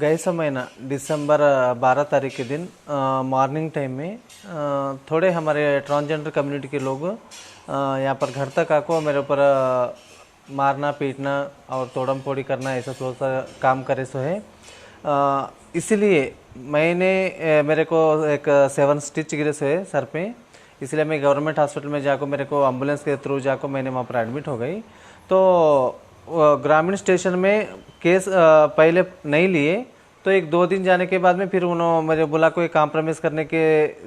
गए समय ना दिसंबर 12 तारीख के दिन मॉर्निंग टाइम में थोड़े हमारे ट्रांसजेंडर कम्युनिटी के लोग यहाँ पर घर तक आको मेरे ऊपर मारना पीटना और तोड़म फोड़ी करना ऐसा थोड़ा सा काम करे सो है। इसीलिए मैंने मेरे को एक 7 स्टिच गिरे से है सर पे, इसलिए मैं गवर्नमेंट हॉस्पिटल में जाकर मेरे को एम्बुलेंस के थ्रू जाकर मैंने वहाँ पर एडमिट हो गई। तो ग्रामीण स्टेशन में केस पहले नहीं लिए, तो 1-2 दिन जाने के बाद में फिर उन्होंने मेरे बोला कोई कॉम्प्रोमाइज़ करने के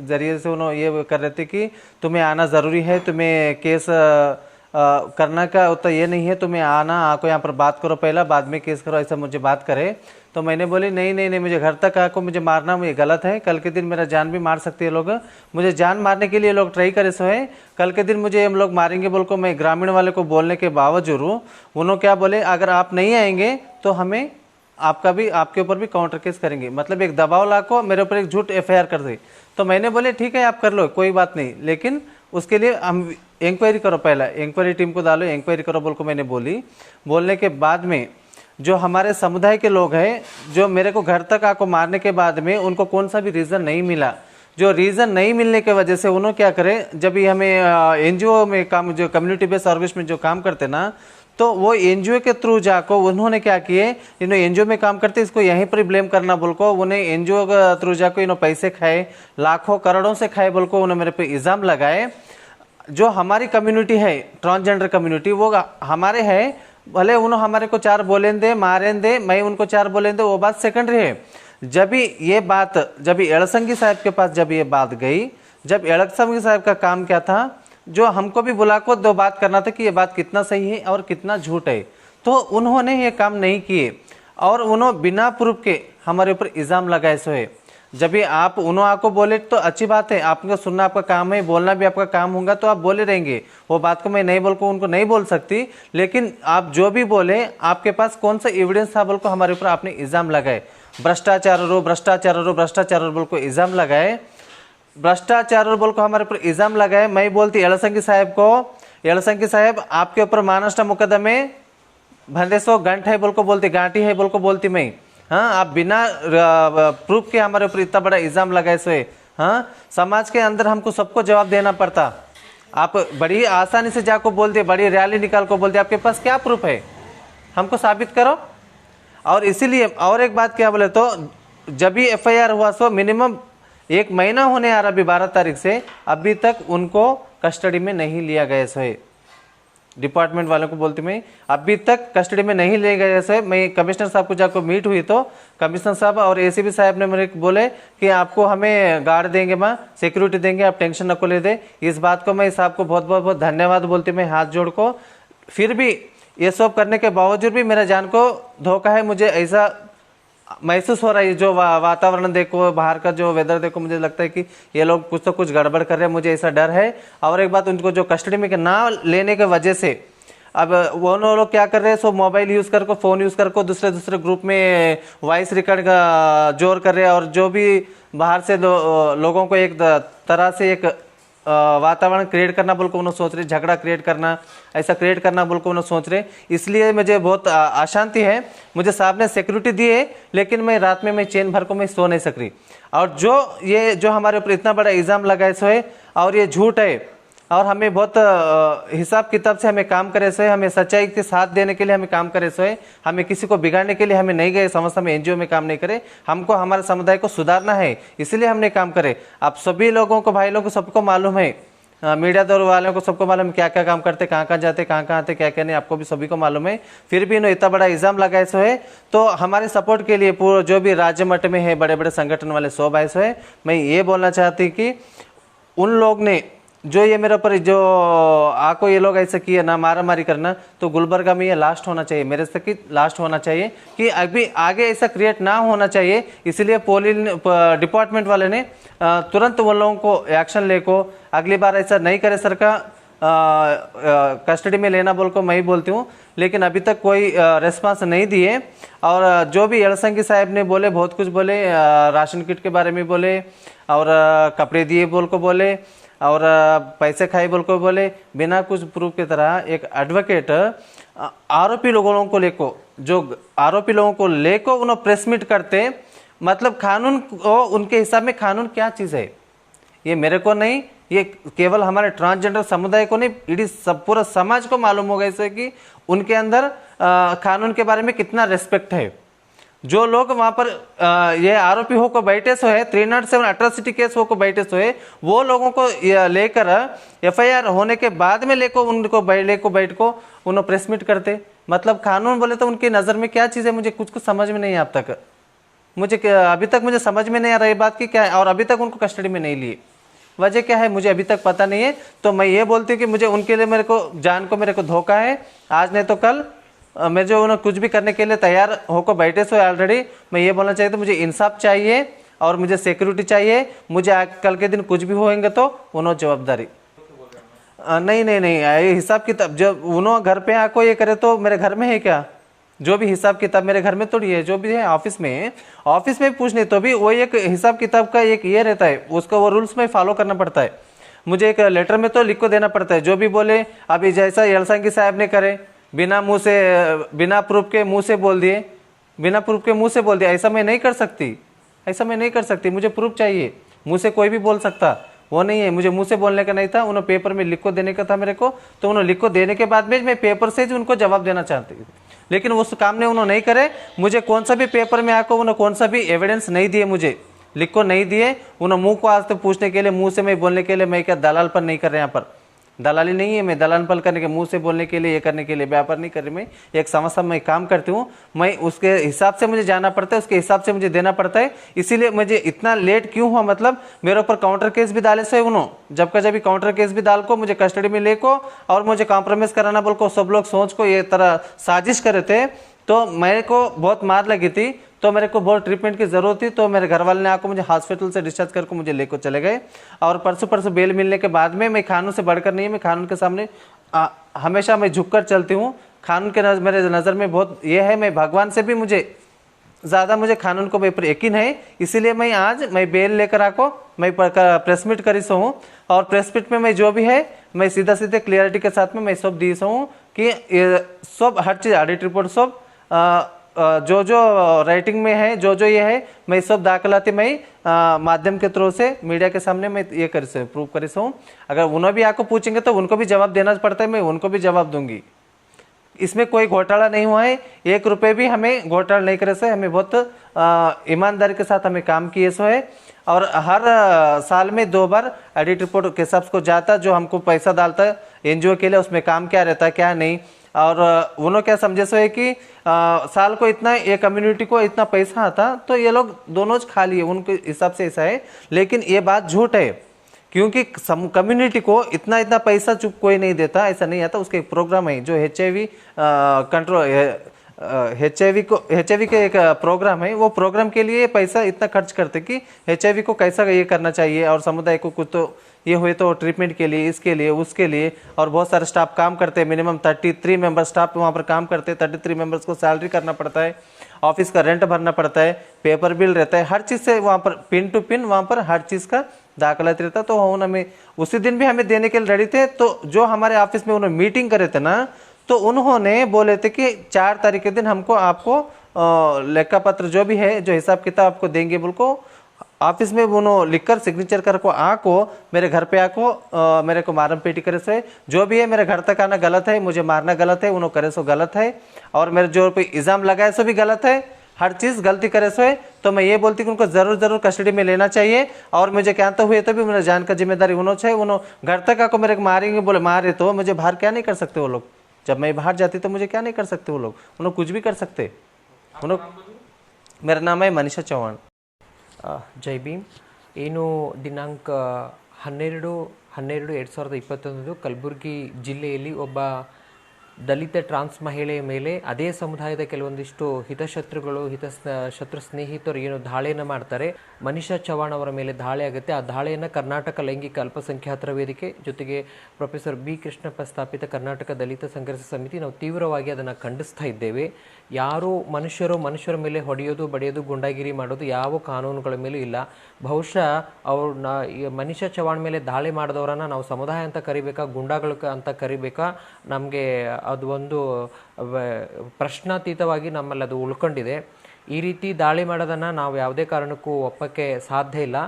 ज़रिए से उन्होंने ये कर रहे थे कि तुम्हें आना ज़रूरी है, तुम्हें केस करना का उतना ये नहीं है, तुम्हें आना आको यहाँ पर बात करो पहला, बाद में केस करो, ऐसा मुझे बात करे। तो मैंने बोली नहीं नहीं नहीं, मुझे घर तक आको मुझे मारना मुझे गलत है, कल के दिन मेरा जान भी मार सकते हैं लोग, मुझे जान मारने के लिए लोग ट्राई करे सो है, कल के दिन मुझे हम लोग मारेंगे बोल को मैं ग्रामीण वाले को बोलने के बावजूद उन्होंने क्या बोले, अगर आप नहीं आएंगे तो हमें आपके ऊपर भी काउंटर केस करेंगे, मतलब एक दबाव ला को मेरे ऊपर एक झूठ FIR कर दी। तो मैंने बोले ठीक है आप कर लो कोई बात नहीं, लेकिन उसके लिए हम इंक्वायरी करो, पहला इंक्वायरी टीम को डालो, इंक्वायरी करो बोल को मैंने बोलने के बाद में जो हमारे समुदाय के लोग हैं जो मेरे को घर तक आको मारने के बाद में उनको कौन सा भी रीज़न नहीं मिला, जो रीज़न नहीं मिलने के वजह से उन्होंने क्या करे, जब भी हमें NGO में काम जो कम्युनिटी बेस्ड ऑर्गेनाइजेशन में जो काम करते ना, तो वो NGO के थ्रू जाको उन्होंने क्या किए, इन्होंने NGO में काम करते इसको यहीं पर ब्लेम करना बोल को उन्हें NGO के थ्रू जाको इन्होंने पैसे खाए, लाखों करोड़ों से खाए बोल को उन्होंने मेरे पे इल्ज़ाम लगाए। जो हमारी कम्युनिटी है ट्रांसजेंडर कम्युनिटी वो हमारे है, भले उन्होंने हमारे को 4 बोलेंदे मारेंदे, मैं उनको 4 बोलेंदे, वो बात सेकेंडरी है। जब एड़संगी साहब के पास जब ये बात गई, जब एड़संगी साहब का काम क्या था, जो हमको भी बुला को 2 बात करना था कि ये बात कितना सही है और कितना झूठ है, तो उन्होंने ये काम नहीं किए और उन्होंने बिना प्रूफ के हमारे ऊपर इल्ज़ाम लगाए सो है। जब भी आप उन्होंने आपको बोले तो अच्छी बात है, आपको सुनना आपका काम है, बोलना भी आपका काम होगा, तो आप बोले रहेंगे, वो बात को मैं नहीं बोल को उनको नहीं बोल सकती, लेकिन आप जो भी बोले आपके पास कौन सा एविडेंस था बोल को हमारे ऊपर आपने इल्ज़ाम लगाए, भ्रष्टाचार बोल को इल्ज़ाम लगाए, भ्रष्टाचार बोल को हमारे ऊपर इल्ज़ाम लगाए। मैं बोलती एड़संगी साहब को, एड़संगी साहब आपके ऊपर महाराष्ट्र मुकदमे भंडेसो गंठ है बोल को बोलती, गांठी है बोल को बोलती मैं, हाँ आप बिना प्रूफ के हमारे ऊपर इतना बड़ा इल्ज़ाम लगाए सोए। हाँ समाज के अंदर हमको सबको जवाब देना पड़ता, आप बड़ी आसानी से जाको बोलते, बड़ी रैली निकाल को बोलते, आपके पास क्या प्रूफ है, हमको साबित करो। और इसीलिए और एक बात क्या बोले, तो जब भी FIR हुआ सो मिनिमम 1 महीना होने आ रहा, अभी 12 तारीख से अभी तक उनको कस्टडी में नहीं लिया गया सो है। डिपार्टमेंट वालों को बोलती मैं अभी तक कस्टडी में नहीं ले गए। जैसे मैं कमिश्नर साहब को जाकर मीट हुई तो कमिश्नर साहब और ACP साहब ने मेरे को बोले कि आपको हमें गार्ड देंगे, माँ सिक्योरिटी देंगे, आप टेंशन न को ले दे। इस बात को मैं साहब को बहुत बहुत बहुत धन्यवाद बोलती मैं हाथ जोड़ को। फिर भी ये सब करने के बावजूद भी मेरा जान को धोखा है, मुझे ऐसा महसूस हो रहा है। जो वातावरण देखो, बाहर का जो वेदर देखो, मुझे लगता है कि ये लोग कुछ तो कुछ गड़बड़ कर रहे हैं, मुझे ऐसा डर है। और एक बात, उनको जो कस्टडी में ना लेने के वजह से अब वो लोग क्या कर रहे हैं, सो मोबाइल यूज़ कर को, फ़ोन यूज़ कर को दूसरे ग्रुप में वॉइस रिकॉर्ड का जोर कर रहे हैं, और जो भी बाहर से लोगों को एक तरह से एक वातावरण क्रिएट करना बोल को उन्होंने सोच रहे, झगड़ा क्रिएट करना, ऐसा क्रिएट करना बोल को उन्होंने सोच रहे। इसलिए मुझे बहुत अशांति है। मुझे साहब ने सिक्योरिटी दी है, लेकिन मैं रात में मैं चैन भर को मैं सो नहीं सक रही। और जो हमारे ऊपर इतना बड़ा इल्ज़ाम लगाए सो है, और ये झूठ है, और हमें बहुत हिसाब किताब से हमें काम करे सो है, हमें सच्चाई के साथ देने के लिए हमें काम करे सो है, हमें किसी को बिगाड़ने के लिए हमें नहीं गए संस्था में, NGO में काम नहीं करे, हमको हमारे समुदाय को सुधारना है, इसलिए हमने काम करे। आप सभी लोगों को, भाई लोगों को सबको मालूम है, मीडिया दौर वालों को सबको मालूम है क्या क्या काम करते, कहाँ कहाँ जाते, कहाँ कहाँ आते, क्या क्या नहीं, आपको भी सभी को मालूम है। फिर भी इन्होंने इतना बड़ा इल्ज़ाम लगाए सो है, तो हमारे सपोर्ट के लिए पूरा जो भी राज्य मट्ट में है बड़े बड़े संगठन वाले सब आए सो है। मैं ये बोलना चाहती कि उन लोग ने जो ये मेरे ऊपर जो आको ये लोग ऐसा किए ना, मारा मारी करना, तो गुलबर्गा में ये लास्ट होना चाहिए, मेरे से कि लास्ट होना चाहिए, कि अभी आगे ऐसा क्रिएट ना होना चाहिए। इसलिए डिपार्टमेंट वाले ने तुरंत उन लोगों को एक्शन ले को, अगली बार ऐसा नहीं करे सर का कस्टडी में लेना बोल को मैं ही बोलती हूँ। लेकिन अभी तक कोई रेस्पॉन्स नहीं दिए। और जो भी एड़संगी साहब ने बोले, बहुत कुछ बोले, राशन किट के बारे में बोले, और कपड़े दिए बोल को बोले, और पैसे खाए बोल को बोले, बिना कुछ प्रूफ की तरह एक एडवोकेट आरोपी लोगों को लेको, जो आरोपी लोगों को लेको उन्होंने प्रेस मीट करते, मतलब कानून को उनके हिसाब में कानून क्या चीज़ है ये मेरे को नहीं, ये केवल हमारे ट्रांसजेंडर समुदाय को नहीं, इडीज सब पूरा समाज को मालूम होगा इससे कि उनके अंदर कानून के बारे में कितना रेस्पेक्ट है। जो लोग वहां पर ये आरोपी होकर बैठे सो है, 307 अट्रॉसिटी केस होकर बैठे सो है, वो लोगों को लेकर एफआईआर होने के बाद में लेको उनको बैठ को उन्होंने प्रेस मीट करते, मतलब कानून बोले तो उनकी नज़र में क्या चीज़ है मुझे कुछ समझ में नहीं। अब तक मुझे अभी तक मुझे समझ में नहीं आ रही बात की क्या है, और अभी तक उनको कस्टडी में नहीं लिए, वजह क्या है मुझे अभी तक पता नहीं है। तो मैं ये बोलती हूँ कि मुझे उनके लिए मेरे को जान को मेरे को धोखा है, आज नहीं तो कल मैं जो उन्हें कुछ भी करने के लिए तैयार होकर बैठे सो ऑलरेडी। मैं ये बोलना चाहिए तो मुझे इंसाफ चाहिए और मुझे सिक्योरिटी चाहिए, मुझे कल के दिन कुछ भी होएंगे तो उन्होंने जवाबदारी नहीं नहीं नहीं, ये हिसाब किताब जब उन्होंने घर पे आको ये करे तो मेरे घर में है क्या, जो भी हिसाब किताब मेरे घर में थोड़ी है, जो भी है ऑफिस में पूछने तो भी वो एक हिसाब किताब का एक ये रहता है, उसको वो रूल्स में फॉलो करना पड़ता है। मुझे एक लेटर में तो लिख को देना पड़ता है, जो भी बोले अभी जैसा यलसांगी साहब ने करे बिना प्रूफ के मुंह से बोल दिए, ऐसा मैं नहीं कर सकती, मुझे प्रूफ चाहिए। मुंह से कोई भी बोल सकता वो नहीं है, मुझे मुंह से बोलने का नहीं था, उन्होंने पेपर में लिख को देने का था मेरे को, तो उन्होंने लिख को देने के बाद में मैं पेपर से उनको जवाब देना चाहती थी, लेकिन उस काम ने उन्होंने नहीं करे। मुझे कौन सा भी पेपर में आकर उन्होंने कौन सा भी एविडेंस नहीं दिए, मुझे लिख को नहीं दिए। उन्होंने मुंह को आज तक पूछने के लिए, मुंह से मैं बोलने के लिए, मैं क्या दलालपन नहीं कर रहे, यहाँ पर दलाली नहीं है, मैं दलालपन करने के मुंह से बोलने के लिए ये करने के लिए व्यापार नहीं कर रही, मैं एक समस्या में काम करती हूँ, मैं उसके हिसाब से मुझे जाना पड़ता है, उसके हिसाब से मुझे देना पड़ता है। इसीलिए मुझे इतना लेट क्यों हुआ, मतलब मेरे ऊपर काउंटर केस भी डाले से उन्होंने, जब का जब काउंटर केस भी डाल को मुझे कस्टडी में ले को और मुझे कॉम्प्रोमाइज कराना बोल को सब लोग सोच को ये तरह साजिश करे थे, तो मेरे को बहुत मार लगी थी, तो मेरे को बहुत ट्रीटमेंट की ज़रूरत थी। तो मेरे घर वाले ने आकर मुझे हॉस्पिटल से डिस्चार्ज करके मुझे लेकर चले गए, और परसों बेल मिलने के बाद में मैं कानून से बढ़कर नहीं है, मैं कानून के सामने हमेशा मैं झुककर चलती हूँ। कानून के मेरे नज़र में बहुत ये है, मैं भगवान से भी मुझे ज़्यादा मुझे कानून को पर यकीन है। इसीलिए मैं आज मैं बेल लेकर आको मैं प्रेस मीट करी सो हूँ, और प्रेस मीट में मैं जो भी है मैं सीधे क्लियरिटी के साथ में मैं सब दी सो हूँ कि सब हर चीज़ ऑडिट रिपोर्ट सब जो राइटिंग में है, जो ये है मैं सब दाखिलाती मैं माध्यम के थ्रू से मीडिया के सामने मैं ये कर से प्रूव करी हूँ। अगर उन्होंने भी आपको पूछेंगे तो उनको भी जवाब देना पड़ता है, मैं उनको भी जवाब दूंगी। इसमें कोई घोटाला नहीं हुआ है, 1 रुपये भी हमें घोटाला नहीं करे से, हमें बहुत ईमानदारी के साथ हमें काम किए सो है। और हर साल में 2 बार ऑडिट रिपोर्ट के सबको जाता, जो हमको पैसा डालता है एनजीओ के लिए, उसमें काम क्या रहता है क्या नहीं। और उन्होंने क्या समझे सो है कि साल को इतना, ये कम्युनिटी को इतना पैसा आता तो ये लोग दोनों खा लिए, उनके हिसाब से ऐसा है। लेकिन ये बात झूठ है, क्योंकि कम्युनिटी को इतना पैसा चुप कोई नहीं देता, ऐसा नहीं आता। उसके एक प्रोग्राम है जो HIV कंट्रोल, HIV के एक प्रोग्राम है, वो प्रोग्राम के लिए पैसा इतना खर्च करते कि HIV को कैसा ये करना चाहिए, और समुदाय को कुछ तो ये हुए तो ट्रीटमेंट के लिए, इसके लिए उसके लिए। और बहुत सारे स्टाफ काम करते हैं, मिनिमम 33 मेंबर स्टाफ वहाँ पर काम करते हैं, 33 मेंबर्स को सैलरी करना पड़ता है, ऑफिस का रेंट भरना पड़ता है, पेपर बिल रहता है, हर चीज़ से वहाँ पर पिन टू पिन वहाँ पर हर चीज़ का दाखिला रहता। तो हमें उसी दिन भी हमें देने के लिए रेडी थे। तो जो हमारे ऑफिस में उन्होंने मीटिंग करे थे ना, तो उन्होंने बोले थे कि 4 तारीख के दिन हमको आपको लेखा पत्र जो भी है, जो हिसाब किताब आपको देंगे, बोल को ऑफिस में उन्होंने लिखकर सिग्नेचर कर को आको मेरे घर पे आको मेरे को मारम पेटी करे से, जो भी है मेरे घर तक आना गलत है, मुझे मारना गलत है, उन्होंने करे सो गलत है, और मेरे जो पे इल्ज़ाम लगाए सो भी गलत है, हर चीज़ गलती करे सो है। तो मैं ये बोलती कि उनको ज़रूर कस्टडी में लेना चाहिए। और मुझे क्या तो हुए तो भी मेरे जान का जिम्मेदारी उन्होंने चाहिए, उन्होंने घर तक आको मेरे को मारेंगे, बोले मारे तो मुझे बाहर क्या नहीं कर सकते वो लोग, जब मैं बाहर जाती तो मुझे क्या नहीं कर सकते वो लोग, उन्होंने कुछ भी कर सकते। मेरा नाम है मनीषा चौहान। ಜೈ ಭೀಮ್. ಏನು ದಿನಾಂಕ 12/12/2021 ಕಲಬುರಗಿ ಜಿಲ್ಲೆಯಲ್ಲಿ ಒಬ್ಬ ದಲಿತ ಟ್ರಾನ್ಸ್ ಮಹಿಳೆಯ ಮೇಲೆ ಅದೇ ಸಮುದಾಯದ ಕೆಲವೊಂದಿಷ್ಟು ಹಿತಶತ್ರುಗಳು ಶತ್ರು ಸ್ನೇಹಿತರು ಏನು ದಾಳಿಯನ್ನು ಮಾಡ್ತಾರೆ, ಮನೀಷಾ ಚವಾಣ್ ಅವರ ಮೇಲೆ ದಾಳಿ ಆಗುತ್ತೆ. ಆ ದಾಳಿಯನ್ನು ಕರ್ನಾಟಕ ಲೈಂಗಿಕ ಅಲ್ಪಸಂಖ್ಯಾತರ ವೇದಿಕೆ ಜೊತೆಗೆ ಪ್ರೊಫೆಸರ್ ಬಿ ಕೃಷ್ಣಪ್ಪ ಸ್ಥಾಪಿತ ಕರ್ನಾಟಕ ದಲಿತ ಸಂಘರ್ಷ ಸಮಿತಿ ನಾವು ತೀವ್ರವಾಗಿ ಅದನ್ನು ಖಂಡಿಸ್ತಾ ಇದ್ದೇವೆ. ಯಾರು ಮನುಷ್ಯರ ಮೇಲೆ ಹೊಡೆಯೋದು, ಬಡಿಯೋದು, ಗುಂಡಾಗಿರಿ ಮಾಡೋದು ಯಾವ ಕಾನೂನುಗಳ ಮೇಲೂ ಇಲ್ಲ. ಬಹುಶಃ ಅವ್ರನ್ನ ಮನೀಷಾ ಚವಾಣ್ ಮೇಲೆ ದಾಳಿ ಮಾಡಿದವರನ್ನ ನಾವು ಸಮುದಾಯ ಅಂತ ಕರಿಬೇಕಾ, ಗುಂಡಾಗಳು ಅಂತ ಕರಿಬೇಕಾ, ನಮಗೆ ಅದು ಒಂದು ಪ್ರಶ್ನಾತೀತವಾಗಿ ನಮ್ಮಲ್ಲಿ ಅದು ಉಳ್ಕೊಂಡಿದೆ. ಈ ರೀತಿ ದಾಳಿ ಮಾಡೋದನ್ನು ನಾವು ಯಾವುದೇ ಕಾರಣಕ್ಕೂ ಒಪ್ಪಕ್ಕೆ ಸಾಧ್ಯ ಇಲ್ಲ.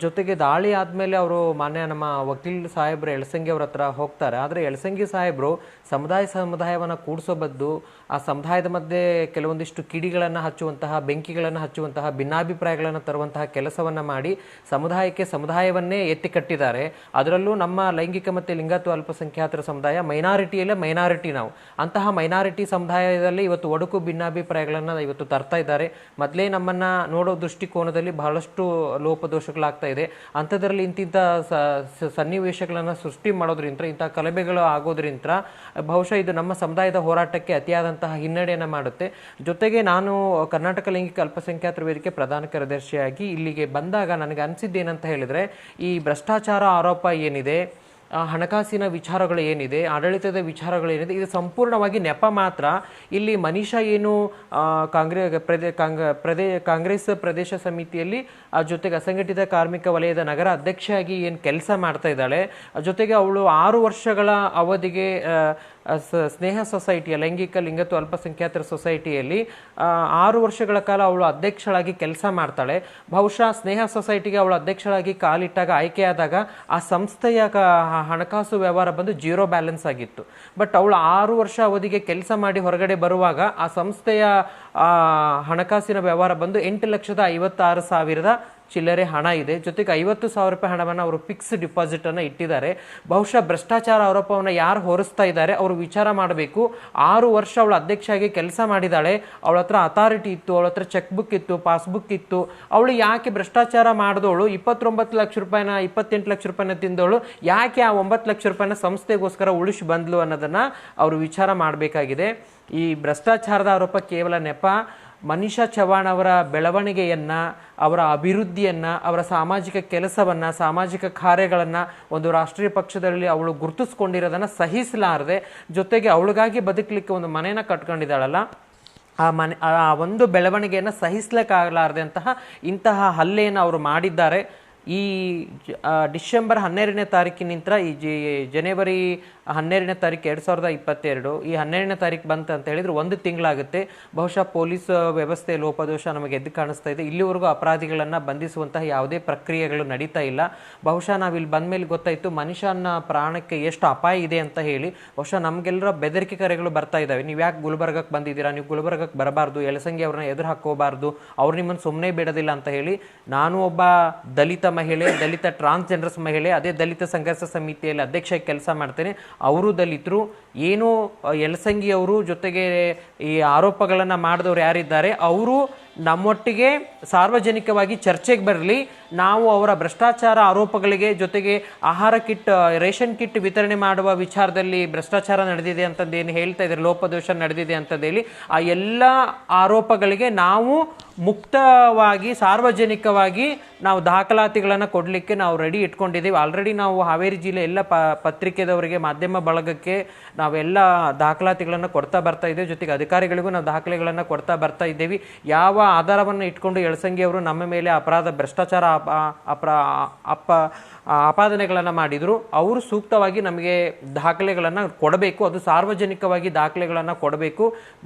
ಜೊತೆಗೆ ದಾಳಿ ಆದಮೇಲೆ ಅವರು ಮಾನ್ಯ ನಮ್ಮ ವಕೀಲ್ ಸಾಹೇಬ್ರು ಎಳಸಂಗಿ ಅವ್ರ ಹತ್ರ ಹೋಗ್ತಾರೆ. ಆದರೆ ಎಳಸಂಗಿ ಸಾಹೇಬರು ಸಮುದಾಯವನ್ನು ಕೂಡಿಸೋ ಬದ್ದು ಆ ಸಮುದಾಯದ ಮಧ್ಯೆ ಕೆಲವೊಂದಿಷ್ಟು ಕಿಡಿಗಳನ್ನು ಹಚ್ಚುವಂತಹ, ಬೆಂಕಿಗಳನ್ನು ಹಚ್ಚುವಂತಹ, ಭಿನ್ನಾಭಿಪ್ರಾಯಗಳನ್ನು ತರುವಂತಹ ಕೆಲಸವನ್ನು ಮಾಡಿ ಸಮುದಾಯವನ್ನೇ ಎತ್ತಿ ಕಟ್ಟಿದ್ದಾರೆ. ಅದರಲ್ಲೂ ನಮ್ಮ ಲೈಂಗಿಕ ಮತ್ತು ಲಿಂಗತ್ವ ಅಲ್ಪಸಂಖ್ಯಾತರ ಸಮುದಾಯ ಮೈನಾರಿಟಿ ನಾವು ಅಂತಹ ಮೈನಾರಿಟಿ ಸಮುದಾಯದಲ್ಲಿ ಇವತ್ತು ಒಡುಕು ಭಿನ್ನಾಭಿಪ್ರಾಯಗಳನ್ನು ಇವತ್ತು ತರ್ತಾ ಇದ್ದಾರೆ. ಮೊದಲೇ ನಮ್ಮನ್ನ ನೋಡೋ ದೃಷ್ಟಿಕೋನದಲ್ಲಿ ಬಹಳಷ್ಟು ಲೋಪದೋಷಗಳಾಗ್ತಾ ಇದೆ. ಅಂಥದ್ರಲ್ಲಿ ಇಂತಿಂಥ ಸನ್ನಿವೇಶಗಳನ್ನು ಸೃಷ್ಟಿ ಮಾಡೋದ್ರಿಂದ, ಇಂಥ ಕಲಬೆಗಳು ಆಗೋದ್ರಿಂದ ಬಹುಶಃ ಇದು ನಮ್ಮ ಸಮುದಾಯದ ಹೋರಾಟಕ್ಕೆ ಅತಿಯಾದಂತಹ ಹಿನ್ನಡೆಯನ್ನು ಮಾಡುತ್ತೆ. ಜೊತೆಗೆ ನಾನು ಕರ್ನಾಟಕ ಲೈಂಗಿಕ ಅಲ್ಪಸಂಖ್ಯಾತರ ವೇದಿಕೆ ಪ್ರಧಾನ ಕಾರ್ಯದರ್ಶಿಯಾಗಿ ಇಲ್ಲಿಗೆ ಬಂದಾಗ ನನಗೆ ಅನಿಸಿದ್ದೇನಂತ ಹೇಳಿದ್ರೆ, ಈ ಭ್ರಷ್ಟಾಚಾರ ಆರೋಪ ಏನಿದೆ, ಹಣಕಾಸಿನ ವಿಚಾರಗಳು ಏನಿದೆ, ಆಡಳಿತದ ವಿಚಾರಗಳು ಏನಿದೆ, ಇದು ಸಂಪೂರ್ಣವಾಗಿ ನೆಪ ಮಾತ್ರ. ಇಲ್ಲಿ ಮನೀಷಾ ಏನು ಕಾಂಗ್ರೆಸ್ ಪ್ರದೇಶ ಸಮಿತಿಯಲ್ಲಿ ಜೊತೆಗೆ ಅಸಂಘಟಿತ ಕಾರ್ಮಿಕ ವಲಯದ ನಗರ ಅಧ್ಯಕ್ಷೆಯಾಗಿ ಏನು ಕೆಲಸ ಮಾಡ್ತಾ ಇದ್ದಾಳೆ, ಜೊತೆಗೆ ಅವಳು 6 ವರ್ಷಗಳ ಅವಧಿಗೆ ಸ್ನೇಹ ಸೊಸೈಟಿಯ ಲೈಂಗಿಕ ಲಿಂಗತ್ವ ಅಲ್ಪಸಂಖ್ಯಾತರ ಸೊಸೈಟಿಯಲ್ಲಿ 6 ವರ್ಷಗಳ ಕಾಲ ಅವಳು ಅಧ್ಯಕ್ಷಳಾಗಿ ಕೆಲಸ ಮಾಡ್ತಾಳೆ. ಬಹುಶಃ ಸ್ನೇಹ ಸೊಸೈಟಿಗೆ ಅವಳು ಅಧ್ಯಕ್ಷಳಾಗಿ ಕಾಲಿಟ್ಟಾಗ, ಆಯ್ಕೆಯಾದಾಗ ಆ ಸಂಸ್ಥೆಯ ಹಣಕಾಸು ವ್ಯವಹಾರ ಬಂದು 0 ಬ್ಯಾಲೆನ್ಸ್ ಆಗಿತ್ತು. ಬಟ್ ಅವಳು 6 ವರ್ಷ ಅವಧಿಗೆ ಕೆಲಸ ಮಾಡಿ ಹೊರಗಡೆ ಬರುವಾಗ ಆ ಸಂಸ್ಥೆಯ ಹಣಕಾಸಿನ ವ್ಯವಹಾರ ಬಂದು 8,56,000 ಚಿಲ್ಲರೆ ಹಣ ಇದೆ. ಜೊತೆಗೆ 50,000 ರೂಪಾಯಿ ಹಣವನ್ನು ಅವರು ಫಿಕ್ಸ್ ಡಿಪಾಸಿಟ್ ಅನ್ನು ಇಟ್ಟಿದ್ದಾರೆ. ಬಹುಶಃ ಭ್ರಷ್ಟಾಚಾರ ಆರೋಪವನ್ನು ಯಾರು ಹೊರಿಸ್ತಾ ಇದ್ದಾರೆ ಅವರು ವಿಚಾರ ಮಾಡಬೇಕು. 6 ವರ್ಷ ಅವಳು ಅಧ್ಯಕ್ಷೆಯಾಗಿ ಕೆಲಸ ಮಾಡಿದಾಳೆ. ಅವಳ ಹತ್ರ ಅಥಾರಿಟಿ ಇತ್ತು, ಅವಳ ಹತ್ರ ಚೆಕ್ ಬುಕ್ ಇತ್ತು, ಪಾಸ್ಬುಕ್ ಇತ್ತು. ಅವಳು ಯಾಕೆ ಭ್ರಷ್ಟಾಚಾರ ಮಾಡಿದವಳು 29 ಲಕ್ಷ ರೂಪಾಯಿನ 28 ಲಕ್ಷ ರೂಪಾಯಿನ ತಿಂದವಳು ಯಾಕೆ ಆ 9 ಲಕ್ಷ ರೂಪಾಯಿನ ಸಂಸ್ಥೆಗೋಸ್ಕರ ಉಳಿಸಿ ಬಂದ್ಲು ಅನ್ನೋದನ್ನ ಅವರು ವಿಚಾರ ಮಾಡಬೇಕಾಗಿದೆ. ಈ ಭ್ರಷ್ಟಾಚಾರದ ಆರೋಪ ಕೇವಲ ನೆಪ. ಮನೀಷಾ ಚವ್ಹಾಣ್ ಅವರ ಬೆಳವಣಿಗೆಯನ್ನ, ಅವರ ಅಭಿವೃದ್ಧಿಯನ್ನ, ಅವರ ಸಾಮಾಜಿಕ ಕೆಲಸವನ್ನ, ಸಾಮಾಜಿಕ ಕಾರ್ಯಗಳನ್ನ ಒಂದು ರಾಷ್ಟ್ರೀಯ ಪಕ್ಷದಲ್ಲಿ ಅವಳು ಗುರುತಿಸ್ಕೊಂಡಿರೋದನ್ನ ಸಹಿಸಲಾರದೆ, ಜೊತೆಗೆ ಅವಳಿಗಾಗಿ ಬದುಕಲಿಕ್ಕೆ ಒಂದು ಮನೆಯನ್ನ ಕಟ್ಕೊಂಡಿದ್ದಾಳಲ್ಲ, ಆ ಒಂದು ಬೆಳವಣಿಗೆಯನ್ನು ಸಹಿಸ್ಲಿಕ್ಕಾಗಲಾರದೆ ಇಂತಹ ಹಲ್ಲೆಯನ್ನು ಅವರು ಮಾಡಿದ್ದಾರೆ. ಈ ಡಿಸೆಂಬರ್ 12ನೇ ತಾರೀಕಿನಿಂದ ಈ ಜನವರಿ 12ನೇ ತಾರೀಕು 2022 ಈ 12ನೇ ತಾರೀಕು ಬಂತ ಅಂತ ಹೇಳಿದ್ರೆ 1 ತಿಂಗಳಾಗುತ್ತೆ. ಬಹುಶಃ ಪೊಲೀಸ್ ವ್ಯವಸ್ಥೆ ಲೋಪದೋಷ ನಮಗೆ ಎದ್ದು ಕಾಣಿಸ್ತಾ ಇದೆ. ಇಲ್ಲಿವರೆಗೂ ಅಪರಾಧಿಗಳನ್ನ ಬಂಧಿಸುವಂತಹ ಯಾವುದೇ ಪ್ರಕ್ರಿಯೆಗಳು ನಡೀತಾ ಇಲ್ಲ. ಬಹುಶಃ ನಾವು ಇಲ್ಲಿ ಬಂದ ಮೇಲೆ ಗೊತ್ತಾಯ್ತು ಮನುಷ್ಯನ ಪ್ರಾಣಕ್ಕೆ ಎಷ್ಟು ಅಪಾಯ ಇದೆ ಅಂತ ಹೇಳಿ. ಬಹುಶಃ ನಮ್ಗೆಲ್ಲರ ಬೆದರಿಕೆ ಕರೆಗಳು ಬರ್ತಾ ಇದಾವೆ. ನೀವು ಯಾಕೆ ಗುಲ್ಬರ್ಗಕ್ಕೆ ಬಂದಿದ್ದೀರಾ, ನೀವು ಗುಲ್ಬರ್ಗಕ್ಕೆ ಬರಬಾರ್ದು, ಎಳಸಂಗಿ ಅವ್ರನ್ನ ಎದುರು ಹಾಕೋಬಾರ್ದು, ಅವ್ರು ನಿಮ್ಮನ್ನು ಸುಮ್ಮನೆ ಬಿಡೋದಿಲ್ಲ ಅಂತ ಹೇಳಿ. ನಾನು ಒಬ್ಬ ದಲಿತ ಮಹಿಳೆ, ದಲಿತ ಟ್ರಾನ್ಸ್ಜೆಂಡರ್ಸ್ ಮಹಿಳೆ, ಅದೇ ದಲಿತ ಸಂಘರ್ಷ ಸಮಿತಿಯಲ್ಲಿ ಅಧ್ಯಕ್ಷ ಕೆಲಸ ಮಾಡ್ತೇನೆ. ಅವರು ದಲಿತರು. ಏನು ಎಳಸಂಗಿ ಅವರು ಜೊತೆಗೆ ಈ ಆರೋಪಗಳನ್ನ ಮಾಡಿದವರು ಯಾರಿದ್ದಾರೆ ಅವರು ನಮ್ಮೊಟ್ಟಿಗೆ ಸಾರ್ವಜನಿಕವಾಗಿ ಚರ್ಚೆಗೆ ಬರಲಿ. ನಾವು ಅವರ ಭ್ರಷ್ಟಾಚಾರ ಆರೋಪಗಳಿಗೆ, ಜೊತೆಗೆ ಆಹಾರ ಕಿಟ್, ರೇಷನ್ ಕಿಟ್ ವಿತರಣೆ ಮಾಡುವ ವಿಚಾರದಲ್ಲಿ ಭ್ರಷ್ಟಾಚಾರ ನಡೆದಿದೆ ಅಂತಂದೇನು ಹೇಳ್ತಾ ಇದ್ದಾರೆ, ಲೋಪದೋಷ ನಡೆದಿದೆ ಅಂತಂದೇಳಿ ಆ ಎಲ್ಲ ಆರೋಪಗಳಿಗೆ ನಾವು ಮುಕ್ತವಾಗಿ ಸಾರ್ವಜನಿಕವಾಗಿ ನಾವು ದಾಖಲಾತಿಗಳನ್ನು ಕೊಡಲಿಕ್ಕೆ ನಾವು ರೆಡಿ ಇಟ್ಕೊಂಡಿದ್ದೀವಿ. ಆಲ್ರೆಡಿ ನಾವು ಹಾವೇರಿ ಜಿಲ್ಲೆ ಎಲ್ಲ ಪತ್ರಿಕೆದವರಿಗೆ, ಮಾಧ್ಯಮ ಬಳಗಕ್ಕೆ ನಾವೆಲ್ಲ ದಾಖಲಾತಿಗಳನ್ನು ಕೊಡ್ತಾ ಬರ್ತಾ ಇದ್ದೇವೆ. ಜೊತೆಗೆ ಅಧಿಕಾರಿಗಳಿಗೂ ನಾವು ದಾಖಲೆಗಳನ್ನು ಕೊಡ್ತಾ ಬರ್ತಾ ಇದ್ದೇವೆ. ಯಾವ ಆಧಾರವನ್ನು ಇಟ್ಕೊಂಡು ಎಳಸಂಗಿ ಅವರು ನಮ್ಮ ಮೇಲೆ ಅಪರಾಧ ಭ್ರಷ್ಟಾಚಾರ ಆಪಾದನೆಗಳನ್ನು ಮಾಡಿದ್ರು, ಅವರು ಸೂಕ್ತವಾಗಿ ನಮಗೆ ದಾಖಲೆಗಳನ್ನು ಕೊಡಬೇಕು. ಅದು ಸಾರ್ವಜನಿಕವಾಗಿ ದಾಖಲೆಗಳನ್ನು ಕೊಡಬೇಕು.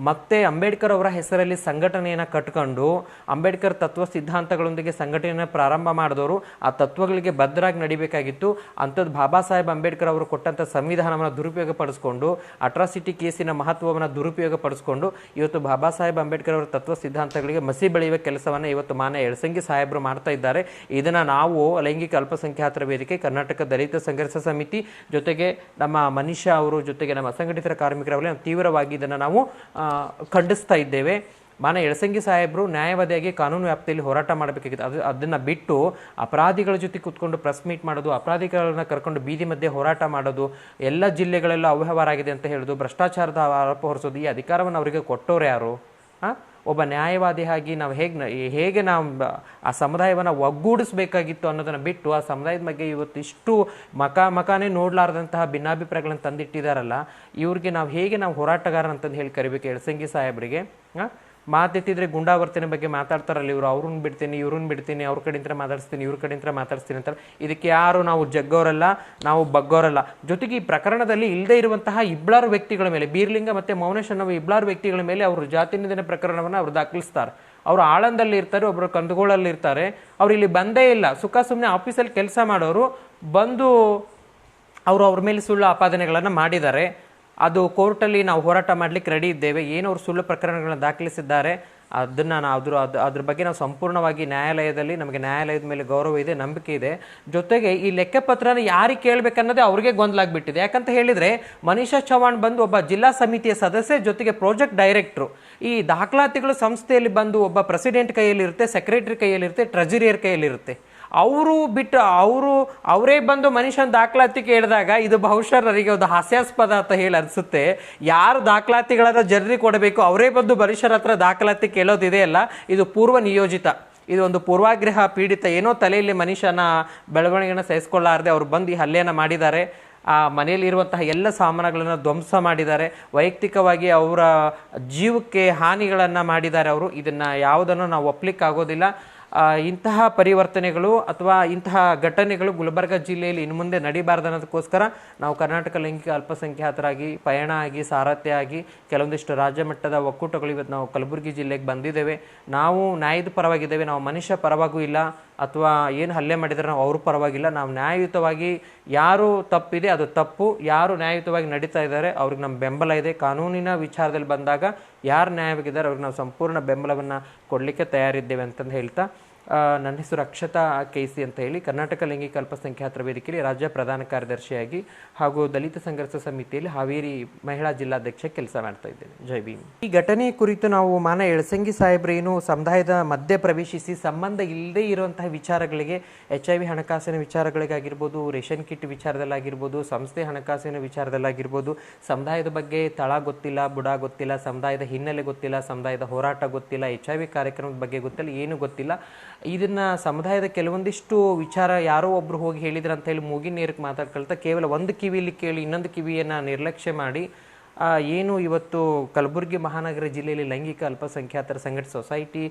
ಮತ್ತೆ ಅಂಬೇಡ್ಕರ್ ಅವರ ಹೆಸರಲ್ಲಿ ಸಂಘಟನೆಯನ್ನು ಕಟ್ಕೊಂಡು ಅಂಬೇಡ್ಕರ್ ತತ್ವ ಸಿದ್ಧಾಂತಗಳೊಂದಿಗೆ ಸಂಘಟನೆಯನ್ನು ಪ್ರಾರಂಭ ಮಾಡಿದವರು ಆ ತತ್ವಗಳಿಗೆ ಬದ್ಧರಾಗಿ ನಡಿಬೇಕಾಗಿತ್ತು. ಅಂಥದ್ದು ಬಾಬಾ ಸಾಹೇಬ್ ಅಂಬೇಡ್ಕರ್ ಅವರು ಕೊಟ್ಟಂಥ ಸಂವಿಧಾನವನ್ನು ದುರುಪಯೋಗ ಪಡಿಸ್ಕೊಂಡು, ಅಟ್ರಾಸಿಟಿ ಕೇಸಿನ ಮಹತ್ವವನ್ನು ದುರುಪಯೋಗ ಪಡಿಸ್ಕೊಂಡು ಇವತ್ತು ಬಾಬಾ ಸಾಹೇಬ್ ಅಂಬೇಡ್ಕರ್ ಅವರ ತತ್ವ ಸಿದ್ಧಾಂತಗಳಿಗೆ ಮಸಿ ಬೆಳೆಯುವ ಕೆಲಸವನ್ನು ಇವತ್ತು ಮಾನ್ಯ ಎಳಸಂಗಿ ಸಾಹೇಬರು ಮಾಡ್ತಾ ಇದ್ದಾರೆ. ಇದನ್ನು ನಾವು ಲೈಂಗಿಕ ಅಲ್ಪಸಂಖ್ಯಾತರ ವೇದಿಕೆ, ಕರ್ನಾಟಕ ದಲಿತ ಸಂಘರ್ಷ ಸಮಿತಿ, ಜೊತೆಗೆ ನಮ್ಮ ಮನೀಷಾ ಅವರು, ಜೊತೆಗೆ ನಮ್ಮ ಅಸಂಘಟಿತ ಕಾರ್ಮಿಕರಲ್ಲಿ ತೀವ್ರವಾಗಿ ಇದನ್ನು ನಾವು ಖಂಡಿಸ್ತಾ ಇದ್ದೇವೆ. ಮಾನ್ಯ ಎಳಸಂಗಿ ಸಾಹೇಬರು ನ್ಯಾಯವಾದಿಯಾಗಿ ಕಾನೂನು ವ್ಯಾಪ್ತಿಯಲ್ಲಿ ಹೋರಾಟ ಮಾಡಬೇಕಾಗಿತ್ತು. ಅದನ್ನು ಬಿಟ್ಟು ಅಪರಾಧಿಗಳ ಜೊತೆ ಕೂತ್ಕೊಂಡು ಪ್ರೆಸ್ ಮೀಟ್ ಮಾಡೋದು, ಅಪರಾಧಿಗಳನ್ನ ಕರ್ಕೊಂಡು ಬೀದಿ ಮಧ್ಯೆ ಹೋರಾಟ ಮಾಡೋದು, ಎಲ್ಲ ಜಿಲ್ಲೆಗಳೆಲ್ಲ ಅವ್ಯವಹಾರ ಆಗಿದೆ ಅಂತ ಹೇಳೋದು, ಭ್ರಷ್ಟಾಚಾರದ ಆರೋಪ ಹೊರಿಸೋದು, ಈ ಅಧಿಕಾರವನ್ನು ಅವರಿಗೆ ಕೊಟ್ಟವ್ರು ಯಾರು? ಒಬ್ಬ ನ್ಯಾಯವಾದಿಯಾಗಿ ನಾವು ಹೇಗೆ ನಾವು ಆ ಸಮುದಾಯವನ್ನು ಒಗ್ಗೂಡಿಸಬೇಕಾಗಿತ್ತು ಅನ್ನೋದನ್ನು ಬಿಟ್ಟು ಆ ಸಮುದಾಯದ ಬಗ್ಗೆ ಇವತ್ತು ಇಷ್ಟು ಮಕಾನೇ ನೋಡಲಾರ್ದಂತಹ ಭಿನ್ನಾಭಿಪ್ರಾಯಗಳನ್ನು ತಂದಿಟ್ಟಿದ್ದಾರಲ್ಲ, ಇವ್ರಿಗೆ ನಾವು ಹೇಗೆ ಹೋರಾಟಗಾರ ಅಂತಂದು ಹೇಳಿ ಕರಿಬೇಕು ಎಳಸಂಗಿ ಸಾಹೇಬರಿಗೆ? ಮಾತೆತ್ತಿದ್ರೆ ಗುಂಡಾವರ್ತನೆ ಬಗ್ಗೆ ಮಾತಾಡ್ತಾರಲ್ಲ ಇವರು, ಅವ್ರನ್ನ ಬಿಡ್ತೀನಿ ಇವ್ರನ್ನ ಬಿಡ್ತೀನಿ, ಅವ್ರ ಕಡೆಯಿಂದ ಮಾತಾಡಿಸ್ತೀನಿ ಇವ್ರ ಕಡೆಯಿಂದ ಮಾತಾಡಿಸ್ತೀನಿ ಅಂತಾರೆ. ಇದಕ್ಕೆ ಯಾರು ನಾವು ಜಗ್ಗೋರಲ್ಲ, ನಾವು ಬಗ್ಗೋರಲ್ಲ. ಜೊತೆಗೆ ಈ ಪ್ರಕರಣದಲ್ಲಿ ಇಲ್ಲದೆ ಇರುವಂತಹ ಇಬ್ಬರು ವ್ಯಕ್ತಿಗಳ ಮೇಲೆ, ಬೀರ್ಲಿಂಗ ಮತ್ತೆ ಮೌನೇಶ್ ಅನ್ನೋ ಇಬ್ಬರು ವ್ಯಕ್ತಿಗಳ ಮೇಲೆ ಅವರು ಜಾತಿ ನಿಂದನೆ ಪ್ರಕರಣವನ್ನು ಅವರು ದಾಖಲಿಸ್ತಾರೆ. ಅವರು ಆಳಂದಲ್ಲಿ ಇರ್ತಾರೆ, ಒಬ್ಬರು ಕಂದಗೋಳಲ್ಲಿ ಇರ್ತಾರೆ. ಅವ್ರು ಇಲ್ಲಿ ಬಂದೇ ಇಲ್ಲ, ಸುಖ ಸುಮ್ಮನೆ ಆಫೀಸಲ್ಲಿ ಕೆಲಸ ಮಾಡೋರು ಬಂದು ಅವ್ರ ಮೇಲೆ ಸುಳ್ಳು ಆಪಾದನೆಗಳನ್ನು ಮಾಡಿದ್ದಾರೆ. ಅದು ಕೋರ್ಟಲ್ಲಿ ನಾವು ಹೋರಾಟ ಮಾಡ್ಲಿಕ್ಕೆ ರೆಡಿ ಇದ್ದೇವೆ. ಏನು ಅವ್ರು ಸುಳ್ಳು ಪ್ರಕರಣಗಳನ್ನು ದಾಖಲಿಸಿದ್ದಾರೆ ಅದನ್ನು ಅದ್ರ ಬಗ್ಗೆ ನಾವು ಸಂಪೂರ್ಣವಾಗಿ ನ್ಯಾಯಾಲಯದಲ್ಲಿ, ನಮಗೆ ನ್ಯಾಯಾಲಯದ ಮೇಲೆ ಗೌರವ ಇದೆ, ನಂಬಿಕೆ ಇದೆ. ಜೊತೆಗೆ ಈ ಲೆಕ್ಕಪತ್ರನ ಯಾರಿಗೆ ಕೇಳಬೇಕನ್ನೋದೇ ಅವ್ರಿಗೆ ಗೊಂದಲಾಗ್ಬಿಟ್ಟಿದೆ. ಯಾಕಂತ ಹೇಳಿದ್ರೆ ಮನೀಷಾ ಚವ್ಹಾಣ್ ಬಂದು ಒಬ್ಬ ಜಿಲ್ಲಾ ಸಮಿತಿಯ ಸದಸ್ಯೆ, ಜೊತೆಗೆ ಪ್ರಾಜೆಕ್ಟ್ ಡೈರೆಕ್ಟ್ರು. ಈ ದಾಖಲಾತಿಗಳು ಸಂಸ್ಥೆಯಲ್ಲಿ ಬಂದು ಒಬ್ಬ ಪ್ರೆಸಿಡೆಂಟ್ ಕೈಯಲ್ಲಿರುತ್ತೆ, ಸೆಕ್ರೆಟರಿ ಕೈಯಲ್ಲಿರುತ್ತೆ, ಟ್ರೆಜರಿಯರ್ ಕೈಯಲ್ಲಿರುತ್ತೆ. ಅವರೇ ಬಂದು ಮನುಷ್ಯನ ದಾಖಲಾತಿ ಕೇಳಿದಾಗ ಇದು ಬಹುಶಃ ನನಗೆ ಒಂದು ಹಾಸ್ಯಾಸ್ಪದ ಅಂತ ಹೇಳಿ ಅನಿಸುತ್ತೆ. ಯಾರು ದಾಖಲಾತಿಗಳನ್ನ ಜನರಿಗೆ ಕೊಡಬೇಕು ಅವರೇ ಬಂದು ಮನುಷ್ಯರ ಹತ್ರ ದಾಖಲಾತಿ ಕೇಳೋದಿದೆಯಲ್ಲ, ಇದು ಪೂರ್ವ ನಿಯೋಜಿತ, ಇದು ಒಂದು ಪೂರ್ವಾಗ್ರಹ ಪೀಡಿತ. ಏನೋ ತಲೆಯಲ್ಲಿ ಮನುಷ್ಯನ ಬೆಳವಣಿಗೆನ ಸಹಿಸ್ಕೊಳ್ಳಾರದೆ ಅವ್ರು ಬಂದು ಈ ಹಲ್ಲೆಯನ್ನು ಮಾಡಿದ್ದಾರೆ. ಆ ಮನೆಯಲ್ಲಿರುವಂತಹ ಎಲ್ಲ ಸಾಮಾನುಗಳನ್ನು ಧ್ವಂಸ ಮಾಡಿದ್ದಾರೆ. ವೈಯಕ್ತಿಕವಾಗಿ ಅವರ ಜೀವಕ್ಕೆ ಹಾನಿಗಳನ್ನು ಮಾಡಿದ್ದಾರೆ ಅವರು. ಇದನ್ನು ಯಾವುದನ್ನು ನಾವು ಒಪ್ಪಲಿಕ್ಕಾಗೋದಿಲ್ಲ. ಇಂತಹ ಪರಿವರ್ತನೆಗಳು ಅಥವಾ ಇಂತಹ ಘಟನೆಗಳು ಗುಲ್ಬರ್ಗ ಜಿಲ್ಲೆಯಲ್ಲಿ ಇನ್ನು ಮುಂದೆ ನಡೀಬಾರ್ದು ಅನ್ನೋದಕ್ಕೋಸ್ಕರ ನಾವು ಕರ್ನಾಟಕ ಲೈಂಗಿಕ ಅಲ್ಪಸಂಖ್ಯಾತರಾಗಿ ಪಯಣ ಆಗಿ ಸಾರಥ್ಯ ಆಗಿ ಕೆಲವೊಂದಿಷ್ಟು ರಾಜ್ಯ ಮಟ್ಟದ ಒಕ್ಕೂಟಗಳು ಇವತ್ತು ನಾವು ಕಲಬುರಗಿ ಜಿಲ್ಲೆಗೆ ಬಂದಿದ್ದೇವೆ. ನಾವು ನ್ಯಾಯದ ಪರವಾಗಿದ್ದೇವೆ, ನಾವು ಮನುಷ್ಯ ಪರವಾಗೂ ಇಲ್ಲ ಅಥವಾ ಏನು ಹಲ್ಲೆ ಮಾಡಿದರೆ ನಾವು ಅವ್ರ ಪರವಾಗಿಲ್ಲ. ನಾವು ನ್ಯಾಯಯುತವಾಗಿ ಯಾರು ತಪ್ಪಿದೆ ಅದು ತಪ್ಪು, ಯಾರು ನ್ಯಾಯಯುತವಾಗಿ ನಡೀತಾ ಇದ್ದಾರೆ ಅವ್ರಿಗೆ ನಮ್ಮ ಬೆಂಬಲ ಇದೆ. ಕಾನೂನಿನ ವಿಚಾರದಲ್ಲಿ ಬಂದಾಗ ಯಾರು ನ್ಯಾಯವಾಗಿದ್ದಾರೆ ಅವ್ರಿಗೆ ನಾವು ಸಂಪೂರ್ಣ ಬೆಂಬಲವನ್ನು ಕೊಡಲಿಕ್ಕೆ ತಯಾರಿದ್ದೇವೆ ಅಂತಂದು ಹೇಳ್ತಾ, ನನ್ನ ಹೆಸರು ಅಕ್ಷತಾ KC ಅಂತ ಹೇಳಿ ಕರ್ನಾಟಕ ಲೈಂಗಿಕ ಅಲ್ಪಸಂಖ್ಯಾತರ ವೇದಿಕೆಯಲ್ಲಿ ರಾಜ್ಯ ಪ್ರಧಾನ ಕಾರ್ಯದರ್ಶಿಯಾಗಿ ಹಾಗೂ ದಲಿತ ಸಂಘರ್ಷ ಸಮಿತಿಯಲ್ಲಿ ಹಾವೇರಿ ಮಹಿಳಾ ಜಿಲ್ಲಾಧ್ಯಕ್ಷ ಕೆಲಸ ಮಾಡ್ತಾ ಇದ್ದೇನೆ. ಜೈ ಭೀಮ್. ಈ ಘಟನೆ ಕುರಿತು ನಾವು ಮಾನ ಎಳಸಂಗಿ ಸಾಹೇಬ್ರೇನು ಸಮುದಾಯದ ಮಧ್ಯೆ ಪ್ರವೇಶಿಸಿ ಸಂಬಂಧ ಇಲ್ಲದೆ ಇರುವಂತಹ ವಿಚಾರಗಳಿಗೆ, HIV ಹಣಕಾಸಿನ ವಿಚಾರಗಳಿಗಾಗಿರ್ಬೋದು, ರೇಷನ್ ಕಿಟ್ ವಿಚಾರದಲ್ಲಾಗಿರ್ಬೋದು, ಸಂಸ್ಥೆ ಹಣಕಾಸಿನ ವಿಚಾರದಲ್ಲಾಗಿರ್ಬೋದು, ಸಮುದಾಯದ ಬಗ್ಗೆ ತಳ ಗೊತ್ತಿಲ್ಲ, ಬುಡ ಗೊತ್ತಿಲ್ಲ, ಸಮುದಾಯದ ಹಿನ್ನೆಲೆ ಗೊತ್ತಿಲ್ಲ, ಸಮುದಾಯದ ಹೋರಾಟ ಗೊತ್ತಿಲ್ಲ, HIV ಕಾರ್ಯಕ್ರಮದ ಬಗ್ಗೆ ಗೊತ್ತಿಲ್ಲ, ಏನು ಗೊತ್ತಿಲ್ಲ. ಇದನ್ನ ಸಮುದಾಯದ ಕೆಲವೊಂದಿಷ್ಟು ವಿಚಾರ ಯಾರೋ ಒಬ್ರು ಹೋಗಿ ಹೇಳಿದ್ರು ಅಂತ ಹೇಳಿ ಮೂಗಿನ ನೇರಕ್ಕೆ ಮಾತಾಡ್ಕೊಳ್ತಾ ಕೇವಲ ಒಂದು ಕಿವಿಯಲ್ಲಿ ಕೇಳಿ ಇನ್ನೊಂದು ಕಿವಿಯನ್ನು ನಿರ್ಲಕ್ಷ್ಯ ಮಾಡಿ ಏನು ಇವತ್ತು ಕಲಬುರಗಿ ಮಹಾನಗರ ಜಿಲ್ಲೆಯಲ್ಲಿ ಲೈಂಗಿಕ ಅಲ್ಪಸಂಖ್ಯಾತರ ಸಂಘಟಿತ ಸೊಸೈಟಿ,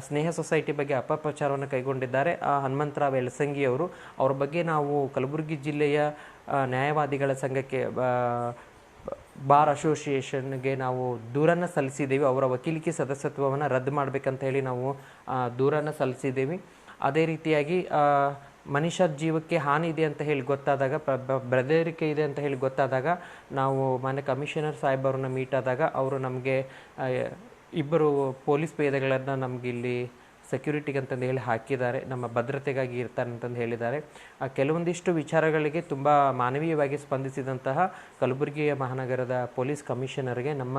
ಸ್ನೇಹ ಸೊಸೈಟಿ ಬಗ್ಗೆ ಅಪಪ್ರಚಾರವನ್ನು ಕೈಗೊಂಡಿದ್ದಾರೆ ಹನುಮಂತರಾವ್ ಎಳಸಂಗಿ ಅವರು. ಅವ್ರ ಬಗ್ಗೆ ನಾವು ಕಲಬುರಗಿ ಜಿಲ್ಲೆಯ ನ್ಯಾಯವಾದಿಗಳ ಸಂಘಕ್ಕೆ, ಬಾರ್ ಅಸೋಸಿಯೇಷನ್ಗೆ ನಾವು ದೂರನ್ನು ಸಲ್ಲಿಸಿದ್ದೇವೆ. ಅವರ ವಕೀಲಿಕೆ ಸದಸ್ಯತ್ವವನ್ನು ರದ್ದು ಮಾಡಬೇಕಂತ ಹೇಳಿ ನಾವು ದೂರನ್ನು ಸಲ್ಲಿಸಿದ್ದೇವೆ. ಅದೇ ರೀತಿಯಾಗಿ ಮನುಷ್ಯ ಜೀವಕ್ಕೆ ಹಾನಿ ಇದೆ ಅಂತ ಹೇಳಿ ಗೊತ್ತಾದಾಗ, ಬೆದರಿಕೆ ಇದೆ ಅಂತ ಹೇಳಿ ಗೊತ್ತಾದಾಗ ನಾವು ಮಾನ್ಯ ಕಮಿಷನರ್ ಸಾಹೇಬರನ್ನ ಮೀಟ್ ಆದಾಗ ಅವರು ನಮಗೆ ಇಬ್ಬರು ಪೊಲೀಸ್ ಪೇದೆಗಳನ್ನು ನಮಗಿಲ್ಲಿ ಸೆಕ್ಯೂರಿಟಿಗೆ ಅಂತಂದು ಹೇಳಿ ಹಾಕಿದ್ದಾರೆ, ನಮ್ಮ ಭದ್ರತೆಗಾಗಿ ಇರ್ತಾರೆ ಅಂತಂದು ಹೇಳಿದ್ದಾರೆ. ಕೆಲವೊಂದಿಷ್ಟು ವಿಚಾರಗಳಿಗೆ ತುಂಬ ಮಾನವೀಯವಾಗಿ ಸ್ಪಂದಿಸಿದಂತಹ ಕಲಬುರಗಿಯ ಮಹಾನಗರದ ಪೊಲೀಸ್ ಕಮಿಷನರ್ಗೆ ನಮ್ಮ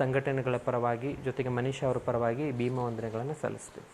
ಸಂಘಟನೆಗಳ ಪರವಾಗಿ, ಜೊತೆಗೆ ಮನೀಶ್ ಅವರ ಪರವಾಗಿ ಭೀಮ ವಂದನೆಗಳನ್ನು ಸಲ್ಲಿಸ್ತೀವಿ.